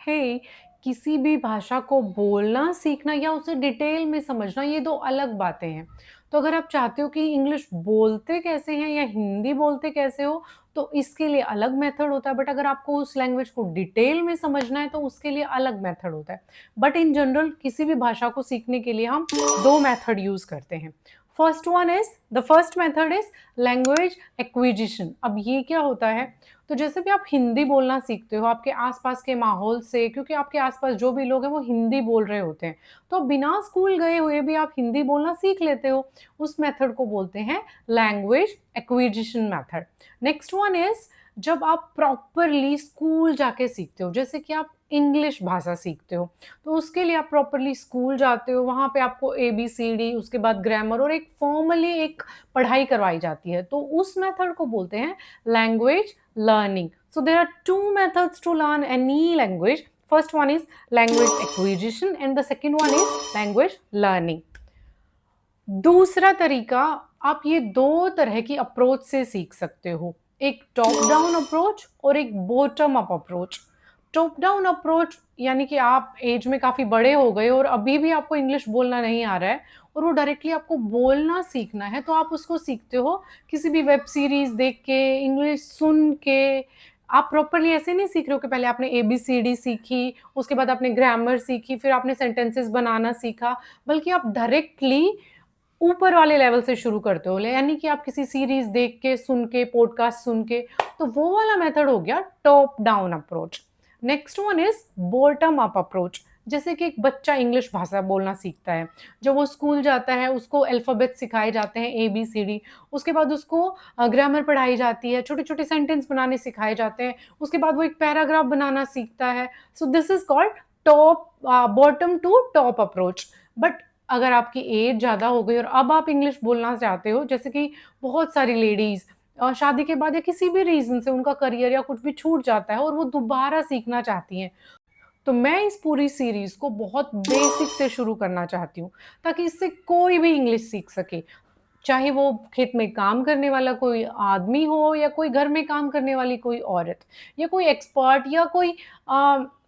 हे किसी भी भाषा को बोलना सीखना या उसे डिटेल में समझना ये दो अलग बातें हैं। तो अगर आप चाहते हो कि इंग्लिश बोलते कैसे हैं या हिंदी बोलते कैसे हो, तो इसके लिए अलग मेथड होता है, बट अगर आपको उस लैंग्वेज को डिटेल में समझना है तो उसके लिए अलग मेथड होता है। बट इन जनरल किसी भी भाषा को सीखने के लिए हम दो मेथड यूज करते हैं। First method is language acquisition. अब ये क्या होता है, तो जैसे भी आप हिंदी बोलना सीखते हो आपके आसपास के माहौल से, क्योंकि आपके आसपास जो भी लोग हैं वो हिंदी बोल रहे होते हैं, तो बिना स्कूल गए हुए भी आप हिंदी बोलना सीख लेते हो। उस मेथड को बोलते हैं language acquisition method. Next one is जब आप प्रॉपरली स्कूल जाके सीखते हो, जैसे कि आप इंग्लिश भाषा सीखते हो, तो उसके लिए आप प्रॉपरली स्कूल जाते हो, वहाँ पे आपको ABCD, उसके बाद ग्रामर और एक फॉर्मली एक पढ़ाई करवाई जाती है, तो उस मेथड को बोलते हैं language learning. So there are two methods to learn any language. First one is language acquisition and the second one is language learning. दूसरा तरीका, आप ये दो तरह की अप्रोच से सीख सकते हो, एक टॉप डाउन अप्रोच और एक bottom up approach. Top down approach यानी कि आप एज में काफ़ी बड़े हो गए और अभी भी आपको इंग्लिश बोलना नहीं आ रहा है और वो डायरेक्टली आपको बोलना सीखना है, तो आप उसको सीखते हो किसी भी वेब सीरीज़ देख के, इंग्लिश सुन के। आप प्रॉपरली ऐसे नहीं सीख रहे हो कि पहले आपने ABCD सीखी, उसके बाद आपने ग्रामर सीखी, फिर आपने सेंटेंसेस बनाना सीखा, बल्कि आप डायरेक्टली ऊपर वाले लेवल से शुरू करते हो, यानी कि आप किसी सीरीज देख के, सुन के, पॉडकास्ट सुन के, तो वो वाला मेथड हो गया top down approach. Next one is bottom up approach. जैसे कि एक बच्चा इंग्लिश भाषा बोलना सीखता है, जब वो स्कूल जाता है उसको अल्फाबेट सिखाए जाते हैं ABCD, उसके बाद उसको ग्रामर पढ़ाई जाती है, छोटे छोटे सेंटेंस बनाने सिखाए जाते हैं, उसके बाद वो एक पैराग्राफ बनाना सीखता है। So this is called top bottom to top approach. But अगर आपकी एज ज़्यादा हो गई और अब आप इंग्लिश बोलना चाहते हो, जैसे कि बहुत सारी लेडीज़ शादी के बाद या किसी भी रीज़न से उनका करियर या कुछ भी छूट जाता है और वो दोबारा सीखना चाहती हैं, तो मैं इस पूरी सीरीज़ को बहुत बेसिक से शुरू करना चाहती हूँ, ताकि इससे कोई भी इंग्लिश सीख सके। चाहे वो खेत में काम करने वाला कोई आदमी हो या कोई घर में काम करने वाली कोई औरत या कोई एक्सपर्ट या कोई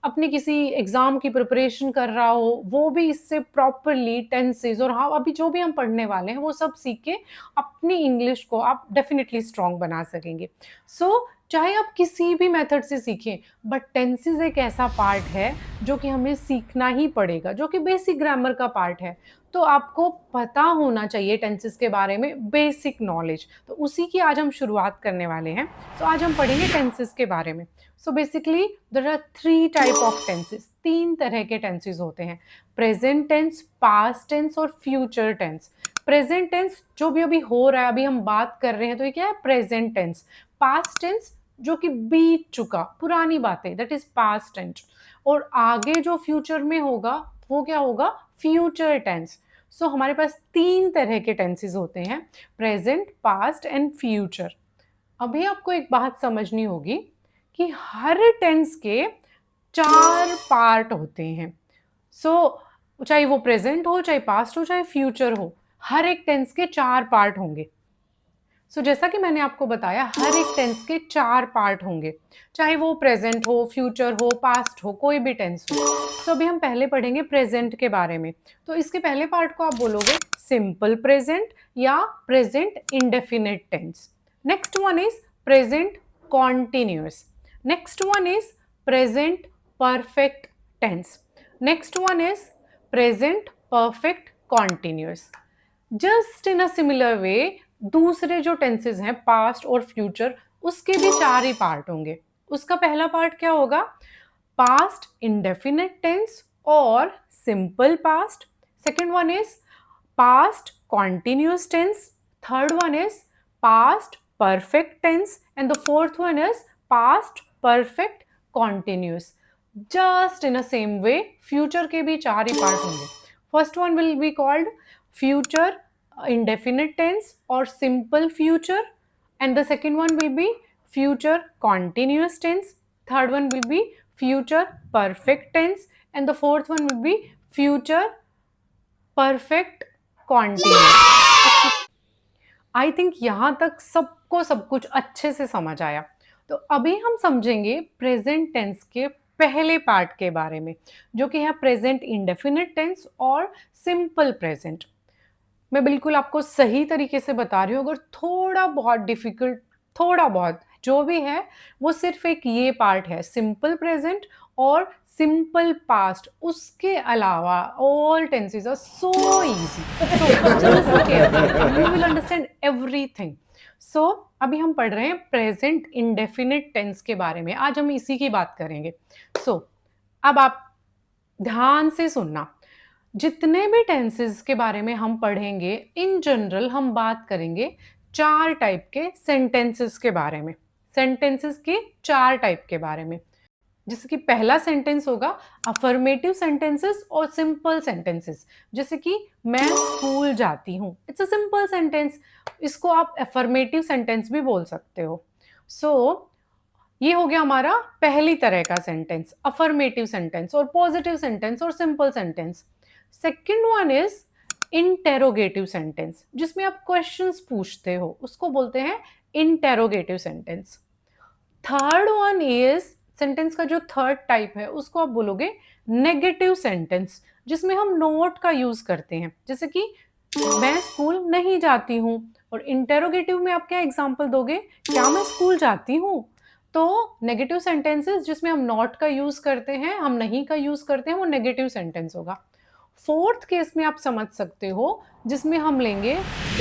अपने किसी एग्ज़ाम की प्रिपरेशन कर रहा हो, वो भी इससे प्रॉपरली टेंसेस और हाँ, अभी जो भी हम पढ़ने वाले हैं वो सब सीख के अपनी इंग्लिश को आप डेफ़िनिटली स्ट्रॉन्ग बना सकेंगे। सो चाहे आप किसी भी मेथड से सीखें, बट टेंसेस एक ऐसा पार्ट है जो कि हमें सीखना ही पड़ेगा, जो कि बेसिक ग्रामर का पार्ट है। तो आपको पता होना चाहिए टेंसेस के बारे में बेसिक नॉलेज, तो उसी की आज हम शुरुआत करने वाले हैं। सो आज हम पढ़ेंगे टेंसेस के बारे में। So basically there are three type of tenses, तीन तरह के टेंसेस होते हैं, प्रेजेंट टेंस, पास्ट टेंस और फ्यूचर टेंस। प्रेजेंट टेंस जो भी अभी हो रहा है, अभी हम बात कर रहे हैं, तो ये क्या है, प्रेजेंट टेंस। पास्ट टेंस जो कि बीत चुका, पुरानी बातें, दैट इज पास्ट टेंस। और आगे जो फ्यूचर में होगा वो क्या होगा, फ्यूचर टेंस। सो हमारे पास तीन तरह के टेंसेस होते हैं, प्रेजेंट, पास्ट एंड फ्यूचर। अभी आपको एक बात समझनी होगी कि हर टेंस के चार पार्ट होते हैं। सो चाहे वो प्रेजेंट हो, चाहे पास्ट हो, चाहे फ्यूचर हो, हर एक टेंस के चार पार्ट होंगे। जैसा कि मैंने आपको बताया, हर एक टेंस के चार पार्ट होंगे, चाहे वो प्रेजेंट हो, फ्यूचर हो, पास्ट हो, कोई भी टेंस हो। अभी हम पहले पढ़ेंगे प्रेजेंट के बारे में। तो इसके पहले पार्ट को आप बोलोगे सिंपल प्रेजेंट या present indefinite tense. Next one is present continuous. Next one is present perfect tense. Next one is present perfect continuous. Just in a similar way दूसरे जो टेंसेस हैं पास्ट और फ्यूचर, उसके भी चार ही पार्ट होंगे। उसका पहला पार्ट क्या होगा, पास्ट इंडेफिनिट टेंस और simple past. Second one is past continuous tense. Third one is past perfect tense and the fourth one is past perfect continuous. Just in a same way future के भी चार ही part होंगे। First one will be called future indefinite tense or simple future, and the second one will be future continuous tense, third one will be future perfect tense, and the fourth one will be future perfect continuous। I think यहाँ तक सबको सब कुछ अच्छे से समझ आया। तो अभी हम समझेंगे प्रेजेंट टेंस के पहले पार्ट के बारे में, जो कि है प्रेजेंट इंडेफिनिट टेंस और सिंपल प्रेजेंट। मैं बिल्कुल आपको सही तरीके से बता रही हूँ, अगर थोड़ा बहुत डिफ़िकल्ट, थोड़ा बहुत जो भी है, वो सिर्फ़ एक ये पार्ट है, सिंपल प्रेज़ेंट और सिंपल पास्ट। उसके अलावा all tenses are so easy. So just listen carefully, you will understand everything. So अभी हम पढ़ रहे हैं प्रेज़ेंट इंडेफ़िनिट टेंस के बारे में, आज हम इसी की बात करेंगे। सो अब आप ध्यान से सुनना। जितने भी टेंसेस के बारे में हम पढ़ेंगे, इन जनरल हम बात करेंगे 4 टाइप के सेंटेंसेस के बारे में। सेंटेंसेस के 4 टाइप के बारे में। जैसे कि पहला सेंटेंस होगा अफर्मेटिव सेंटेंसेस और सिंपल सेंटेंसेस। जैसे कि मैं स्कूल जाती हूँ, इट्स अ सिंपल सेंटेंस। इसको आप अफर्मेटिव सेंटेंस भी बोल सकते हो। सो ये हो गया हमारा पहली तरह का सेंटेंस, अफर्मेटिव सेंटेंस और पॉजिटिव सेंटेंस और simple sentence. Second one is interrogative sentence, जिसमें आप क्वेश्चंस पूछते हो, उसको बोलते हैं interrogative sentence. Third one is, sentence का जो थर्ड टाइप है उसको आप बोलोगे नेगेटिव सेंटेंस, जिसमें हम नोट का यूज करते हैं। जैसे कि मैं स्कूल नहीं जाती हूँ, और इंटेरोगेटिव में आप क्या एग्जांपल दोगे, क्या मैं स्कूल जाती हूँ? तो नेगेटिव सेंटेंसेस जिसमें हम नॉट का यूज करते हैं, हम नहीं का यूज करते हैं, वो नेगेटिव सेंटेंस होगा। फोर्थ केस में आप समझ सकते हो, जिसमें हम लेंगे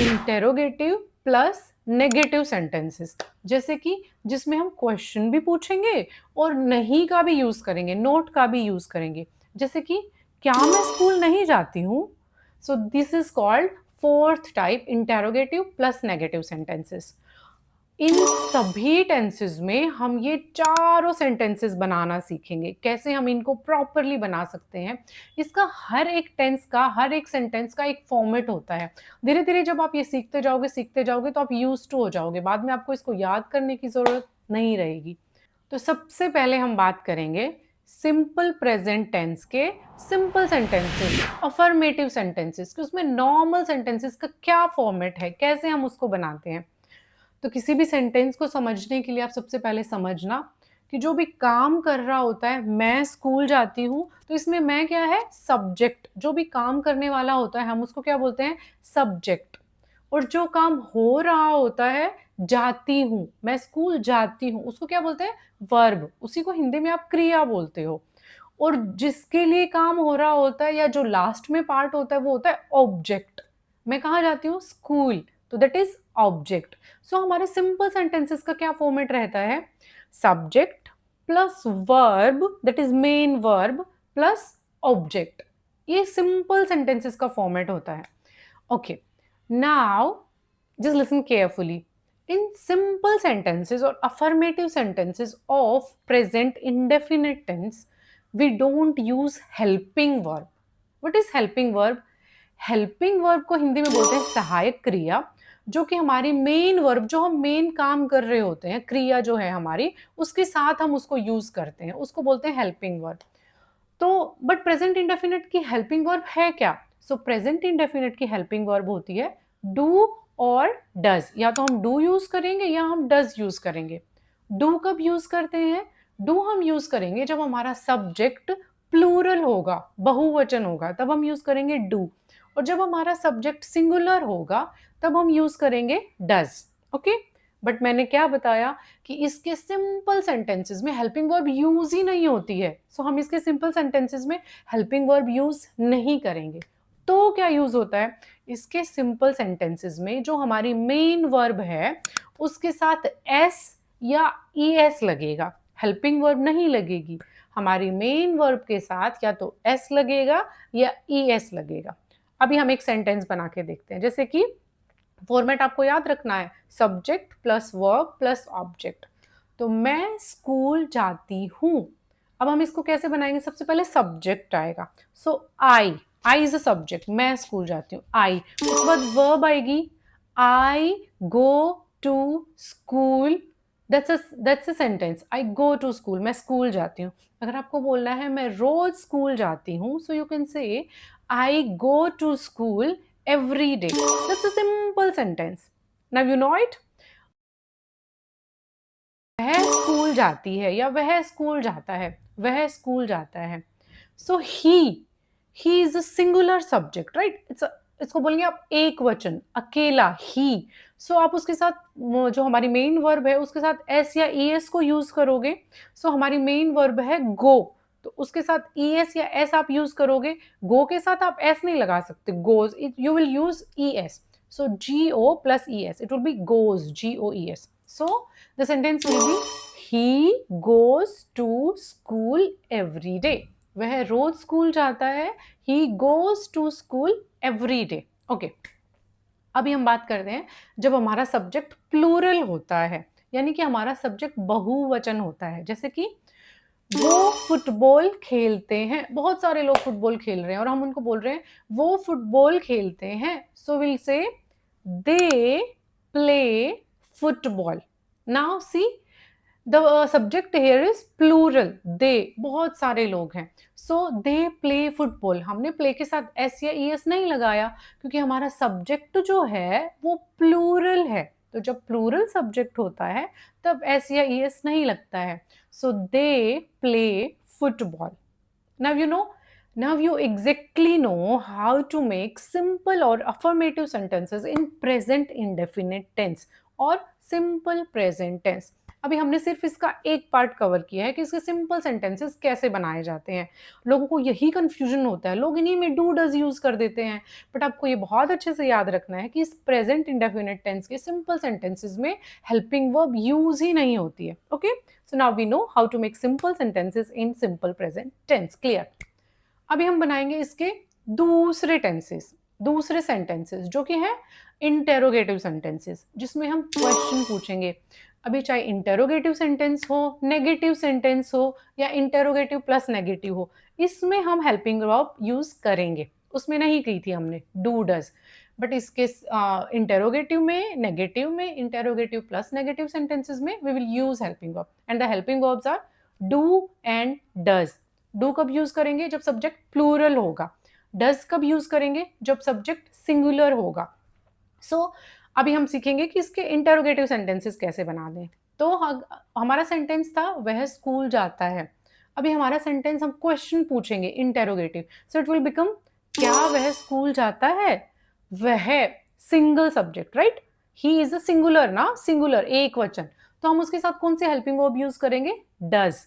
इंटेरोगेटिव प्लस नेगेटिव सेंटेंसेस, जैसे कि जिसमें हम क्वेश्चन भी पूछेंगे और नहीं का भी यूज करेंगे, नोट का भी यूज करेंगे। जैसे कि क्या मैं स्कूल नहीं जाती हूँ? So this is called fourth type, interrogative plus negative sentences. इन सभी टेंसेस में हम ये चारों सेंटेंसेस बनाना सीखेंगे, कैसे हम इनको प्रॉपरली बना सकते हैं। इसका हर एक टेंस का, हर एक सेंटेंस का एक फॉर्मेट होता है। धीरे धीरे जब आप ये सीखते जाओगे तो आप यूज टू हो जाओगे, बाद में आपको इसको याद करने की जरूरत नहीं रहेगी। तो सबसे पहले हम बात करेंगे सिंपल प्रेजेंट टेंस के सिंपल सेंटेंसेस, अफर्मेटिव सेंटेंसेस कि उसमें नॉर्मल सेंटेंसेस का क्या फॉर्मेट है, कैसे हम उसको बनाते हैं। तो किसी भी सेंटेंस को समझने के लिए आप सबसे पहले समझना कि जो भी काम कर रहा होता है, मैं स्कूल जाती हूँ, तो इसमें मैं क्या है, सब्जेक्ट। जो भी काम करने वाला होता है हम उसको क्या बोलते हैं, सब्जेक्ट। और जो काम हो रहा होता है, जाती हूँ, मैं स्कूल जाती हूँ, उसको क्या बोलते हैं, वर्ब। उसी को हिंदी में आप क्रिया बोलते हो। और जिसके लिए काम हो रहा होता है या जो लास्ट में पार्ट होता है वो होता है ऑब्जेक्ट। मैं कहाँ जाती हूँ, स्कूल, तो दैट इज ऑब्जेक्ट। सो हमारे सिंपल सेंटेंसेस का क्या फॉर्मेट रहता है, subject plus verb, that is main verb, plus object. ये सिंपल सेंटेंसेस का फॉर्मेट होता है। Okay, now just listen carefully. In simple sentences or affirmative sentences of present indefinite tense, we don't use helping verb. What is helping verb? Helping verb को हिंदी में बोलते हैं सहायक क्रिया, जो कि हमारी मेन वर्ब, जो हम मेन काम कर रहे होते हैं, क्रिया जो है हमारी, उसके साथ हम उसको यूज करते हैं, उसको बोलते हैं हेल्पिंग वर्ब। तो बट प्रेजेंट इंडेफिनिट की हेल्पिंग वर्ब है क्या? सो प्रेजेंट इंडेफिनिट की हेल्पिंग वर्ब होती है डू और डज। या तो हम डू यूज करेंगे या हम डज यूज करेंगे। डू कब यूज करते हैं? डू हम यूज करेंगे जब हमारा सब्जेक्ट प्लूरल होगा, बहुवचन होगा, तब हम यूज करेंगे डू। और जब हमारा सब्जेक्ट सिंगुलर होगा तब हम यूज करेंगे डज। ओके, बट मैंने क्या बताया कि इसके सिंपल सेंटेंसेस में हेल्पिंग वर्ब यूज ही नहीं होती है। सो हम इसके सिंपल सेंटेंसेस में हेल्पिंग वर्ब यूज नहीं करेंगे। तो क्या यूज होता है, इसके सिंपल सेंटेंसेस में जो हमारी मेन वर्ब है उसके साथ एस या ई एस लगेगा, हेल्पिंग वर्ब नहीं लगेगी। हमारी मेन वर्ब के साथ या तो एस लगेगा या ई एस लगेगा। अभी हम एक सेंटेंस बना के देखते हैं, जैसे कि फॉर्मेट आपको याद रखना है, subject plus verb plus object. तो मैं स्कूल जाती हूँ। अब हम इसको कैसे बनाएंगे, सबसे पहले सब्जेक्ट आएगा। So I is a subject, मैं स्कूल जाती हूँ, आई। उसके बाद वर्ब आएगी, I go to school, that's a sentence, I go to school, मैं स्कूल जाती हूँ। अगर आपको बोलना है मैं रोज स्कूल जाती हूँ, सो you can say I go to school every day. That's a simple sentence. Now you know it. वह स्कूल जाती है या वह स्कूल जाता है, वह स्कूल जाता है। So he is a singular subject, right? इसको बोलेंगे आप एक वचन, अकेला, ही। सो आप उसके साथ जो हमारी मेन वर्ब है उसके साथ एस या ईएस को यूज करोगे। सो हमारी मेन वर्ब है गो, तो उसके साथ ईएस या एस आप यूज करोगे। गो के साथ आप एस नहीं लगा सकते, goes, you will use ES. So GO plus ES, it will be goes, GOES. So the sentence will be he goes to school every day. वह रोज स्कूल जाता है। he goes to school every day. Okay. अभी हम बात करते हैं जब हमारा सब्जेक्ट प्लूरल होता है, यानी कि हमारा सब्जेक्ट बहुवचन होता है। जैसे कि वो फुटबॉल खेलते हैं, बहुत सारे लोग फुटबॉल खेल रहे हैं और हम उनको बोल रहे हैं वो फुटबॉल खेलते हैं। So will say they play football. Now see, the subject here is plural. They, बहुत सारे लोग हैं। So they play football. हमने play के साथ s या es नहीं लगाया क्योंकि हमारा subject जो है वो plural है। तो जब plural subject होता है तब s या es नहीं लगता है। So they play football. Now now you exactly know how to make simple or affirmative sentences in present indefinite tense और simple present tense. अभी हमने सिर्फ इसका एक पार्ट कवर किया है कि इसके सिंपल सेंटेंसेस कैसे बनाए जाते हैं। लोगों को यही कंफ्यूजन होता है, लोग इन्हीं में डू डज यूज कर देते हैं। बट आपको ये बहुत अच्छे से याद रखना है कि इस प्रेजेंट इंडेफिनिट टेंस के सिंपल सेंटेंसेस में हेल्पिंग वर्ब यूज ही नहीं होती है। Okay, so now we know how to make simple sentences in simple present tense. Clear? अभी हम बनाएंगे इसके दूसरे टेंसेस, दूसरे सेंटेंसेस जो कि हैं इंटेरोगेटिव सेंटेंसेस, जिसमें हम क्वेश्चन पूछेंगे। अभी चाहे इंटेरोगेटिव सेंटेंस हो, नेगेटिव सेंटेंस हो या इंटेरोगेटिव प्लस नेगेटिव हो, इसमें हम हेल्पिंग वर्ब यूज करेंगे। उसमें नहीं की थी हमने डू डज, बट इसके इंटेरोगेटिव में, नेगेटिव में, इंटेरोगेटिव प्लस नेगेटिव सेंटेंसेस में we will use helping verb and the helping verbs are do and does. Do कब यूज करेंगे? जब सब्जेक्ट प्लूरल होगा। डज कब यूज करेंगे? जब सब्जेक्ट सिंगुलर होगा। सो अभी हम सीखेंगे कि इसके इंटेरोगेटिव सेंटेंसेस कैसे बना दें। तो हमारा सेंटेंस था वह स्कूल जाता है। अभी हमारा सेंटेंस हम क्वेश्चन पूछेंगे interrogative, so it will become क्या वह स्कूल जाता है? वह, single subject, right? He is a singular ना, सिंगुलर, एक वचन। तो हम उसके साथ कौन से हेल्पिंग वर्ब यूज करेंगे? डज।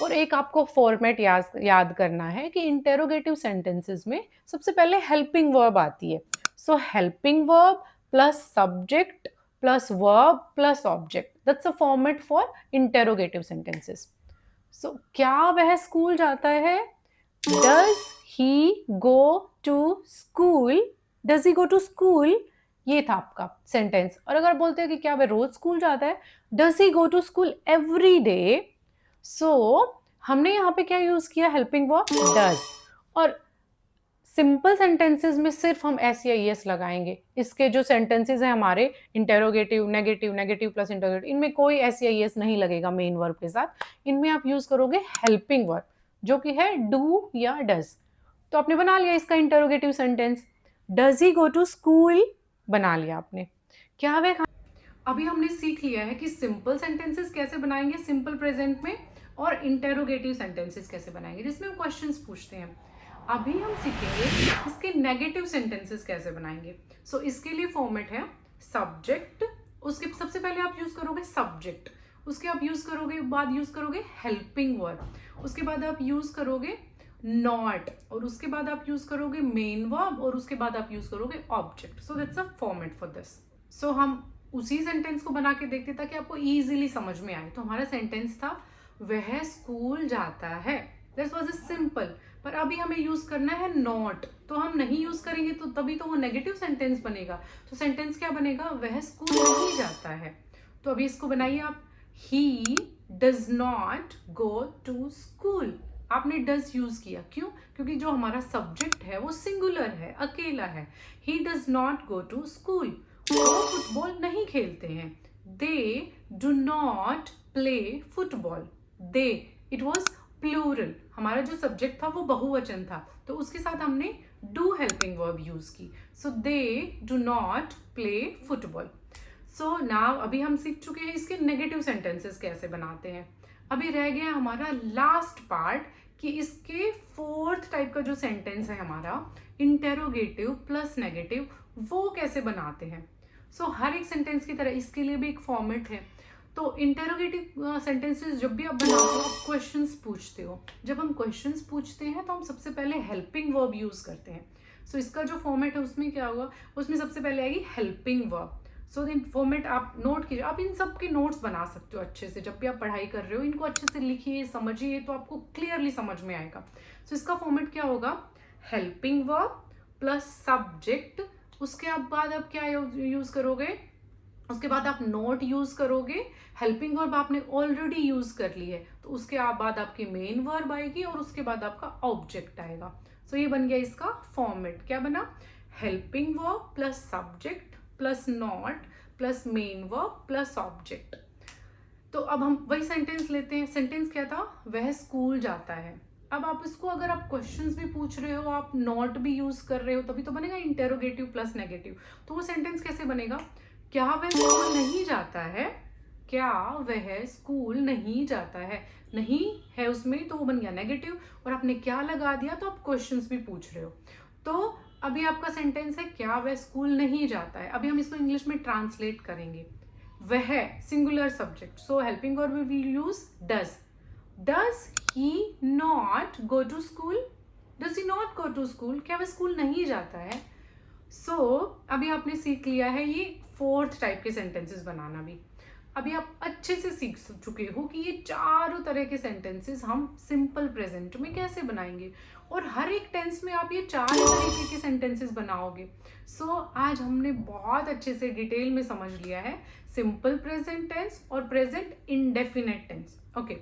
और एक आपको फॉर्मेट याद करना है कि इंटेरोगेटिव सेंटेंसेस में सबसे पहले हेल्पिंग वर्ब आती है। So helping verb plus subject plus verb plus object, that's a format for interrogative sentences. So क्या वह स्कूल जाता है? Does he go to school? Does he go to school? ये था आपका सेंटेंस। और अगर बोलते हैं कि क्या वह रोज स्कूल जाता है? Does he go to school every day? So हमने यहाँ पे क्या यूज किया? Helping verb does. और सिंपल सेंटेंसेस में सिर्फ हम एस या ईएस लगाएंगे। इसके जो सेंटेंसेस हैं हमारे interrogative, negative, negative plus interrogative, इनमें कोई एस या ईएस नहीं लगेगा मेन वर्ब के साथ। इनमें आप यूज करोगे हेल्पिंग वर्ब जो कि है डू या डज। तो आपने बना लिया इसका interrogative sentence, does he go to school, बना लिया आपने। क्या वे अभी हमने सीख लिया है कि सिंपल सेंटेंसेस कैसे बनाएंगे सिंपल प्रेजेंट में और इंटेरोगेटिव सेंटेंसेस कैसे बनाएंगे जिसमें हम क्वेश्चंस पूछते हैं। अभी हम सीखेंगे इसके नेगेटिव सेंटेंसेस कैसे बनाएंगे। सो इसके लिए फॉर्मेट है सब्जेक्ट, उसके सबसे पहले आप यूज करोगे सब्जेक्ट, उसके आप यूज करोगे बाद यूज करोगे हेल्पिंग वर्ब, उसके बाद आप यूज करोगे नॉट, और उसके बाद आप यूज करोगे मेन वर्ब, और उसके बाद आप यूज करोगे object. So that's a format for this. So हम उसी सेंटेंस को बना के देखते ताकि आपको इजीली समझ में आए। तो हमारा सेंटेंस था वह स्कूल जाता है, दिस वाज अ सिंपल। पर अभी हमें यूज करना है नॉट, तो हम नहीं यूज करेंगे तो तभी तो वो नेगेटिव सेंटेंस बनेगा। तो सेंटेंस क्या बनेगा? वह स्कूल नहीं जाता है। तो अभी इसको बनाइए आप, he does not go to school. आपने डज यूज किया, क्यों? क्योंकि जो हमारा सब्जेक्ट है वो सिंगुलर है, अकेला है। He does not go to school, वो फुटबॉल नहीं खेलते हैं। They do not play football. They, it was plural, हमारा जो सब्जेक्ट था वो बहुवचन था, तो उसके साथ हमने डू हेल्पिंग वर्ब यूज की। So they do not play football. So now अभी हम सीख चुके हैं इसके नेगेटिव सेंटेंसेस कैसे बनाते हैं। अभी रह गया हमारा लास्ट पार्ट कि इसके फोर्थ टाइप का जो सेंटेंस है हमारा इंटेरोगेटिव प्लस नेगेटिव, वो कैसे बनाते हैं। सो हर एक सेंटेंस की तरह इसके लिए भी एक फॉर्मेट है। तो इंटेरोगेटिव सेंटेंसेस जब भी आप बनाते हो आप क्वेश्चंस पूछते हो। जब हम क्वेश्चंस पूछते हैं तो हम सबसे पहले हेल्पिंग वर्ब यूज करते हैं। सो इसका जो फॉर्मेट है उसमें क्या होगा, उसमें सबसे पहले आएगी हेल्पिंग वर्ब। सो इन फॉर्मेट आप नोट कीजिए, आप इन सब के नोट्स बना सकते हो अच्छे से। जब भी आप पढ़ाई कर रहे हो इनको अच्छे से लिखिए, समझिए, तो आपको क्लियरली समझ में आएगा। सो इसका फॉर्मेट क्या होगा, हेल्पिंग वर्ब प्लस सब्जेक्ट, उसके बाद आप क्या यूज करोगे, उसके बाद आप नोट यूज करोगे। हेल्पिंग वर्ब आपने ऑलरेडी यूज कर ली है, तो उसके बाद आपकी मेन वर्ब आएगी और उसके बाद आपका ऑब्जेक्ट आएगा। सो ये बन गया इसका फॉर्मेट। क्या बना, helping verb plus subject plus not plus main verb plus object. तो अब हम वही सेंटेंस लेते हैं। सेंटेंस क्या था, वह स्कूल जाता है। अब आप इसको अगर आप क्वेश्चंस भी पूछ रहे हो, आप नॉट भी यूज कर रहे हो, तभी तो बनेगा इंटेरोगेटिव प्लस नेगेटिव। तो वो सेंटेंस कैसे बनेगा, क्या वह स्कूल नहीं जाता है, क्या वह स्कूल नहीं जाता है। नहीं है उसमें तो वो बन गया नेगेटिव, और आपने क्या लगा दिया तो आप क्वेश्चंस भी पूछ रहे हो। तो अभी आपका सेंटेंस है क्या वह स्कूल नहीं जाता है। अभी हम इसको इंग्लिश में ट्रांसलेट करेंगे। वह singular subject, so helping verb we will use does. Does he not go to school, does he not go to school, क्या वह स्कूल नहीं जाता है। सो अभी आपने सीख लिया है ये फोर्थ टाइप के सेंटेंसेस बनाना भी। अभी आप अच्छे से सीख चुके हो कि ये चारों तरह के सेंटेंसेस हम सिंपल प्रेजेंट में कैसे बनाएंगे, और हर एक टेंस में आप ये चार तरीके के सेंटेंसेस बनाओगे। सो आज हमने बहुत अच्छे से डिटेल में समझ लिया है सिंपल प्रेजेंट टेंस और present indefinite tense. Okay,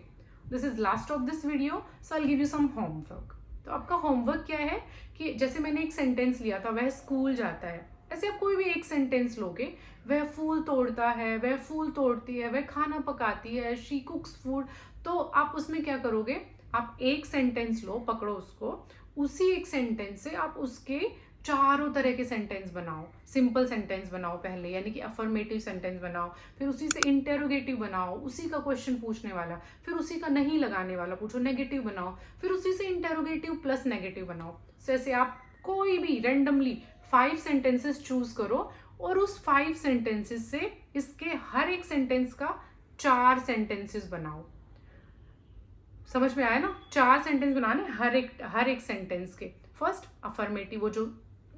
this is last of this video, so I will give you some homework. तो आपका होमवर्क क्या है कि जैसे मैंने एक सेंटेंस लिया था, वह स्कूल जाता है, ऐसे आप कोई भी एक सेंटेंस लोगे। वह फूल तोड़ता है, वह फूल तोड़ती है, वह खाना पकाती है, शी कुक्स फूड। तो आप उसमें क्या करोगे, आप एक सेंटेंस लो, पकड़ो उसको, उसी एक सेंटेंस से आप उसके चारों तरह के सेंटेंस बनाओ। सिंपल सेंटेंस बनाओ पहले, यानी कि अफर्मेटिव सेंटेंस बनाओ, फिर उसी से इंटेरोगेटिव बनाओ, उसी का क्वेश्चन पूछने वाला, फिर उसी का नहीं लगाने वाला पूछो, नेगेटिव बनाओ, फिर उसी से इंटेरोगेटिव प्लस नेगेटिव बनाओ। जैसे आप कोई भी रेंडमली 5 सेंटेंसेस चूज करो और उस 5 सेंटेंसेस से इसके हर एक सेंटेंस का 4 सेंटेंसेस बनाओ। समझ में आया ना, 4 सेंटेंस बनाने हर एक सेंटेंस के। फर्स्ट अफर्मेटिव, वो जो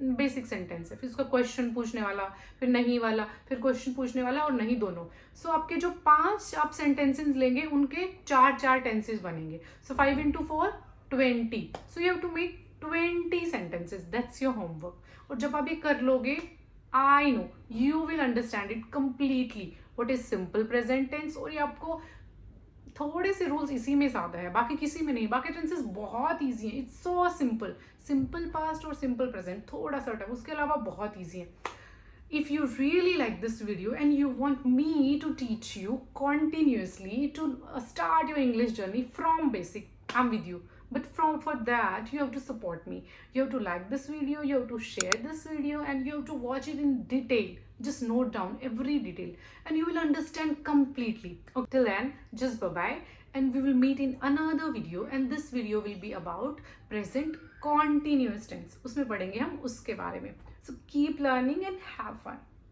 बेसिक सेंटेंस है, फिर उसका क्वेश्चन पूछने वाला, फिर नहीं वाला, फिर क्वेश्चन पूछने वाला और नहीं दोनों। सो आपके जो 5 आप सेंटेंसेस लेंगे उनके 4 टेंसेस बनेंगे। So 5 into 4 20। So you have to make 20 sentences, that's your homework. और जब आप ये कर लोगे, I know you will understand it completely what is simple present tense. और ये आपको थोड़े से रूल्स इसी में ज्यादा है, बाकी किसी में नहीं। बाकी टेंसेस बहुत इजी हैं, it's so simple. Simple past और सिंपल प्रेजेंट थोड़ा सा टफ, उसके अलावा बहुत इजी है। If you really like this video and you want me to teach you continuously to start your English journey from basic, I'm with you. But for that, you have to support me. You have to like this video, you have to share this video, and you have to watch it in detail. Just note down every detail and you will understand completely. Okay, till then, just bye-bye, and we will meet in another video, and this video will be about present continuous tense. उसमें पढ़ेंगे हम उसके बारे में. So keep learning and have fun.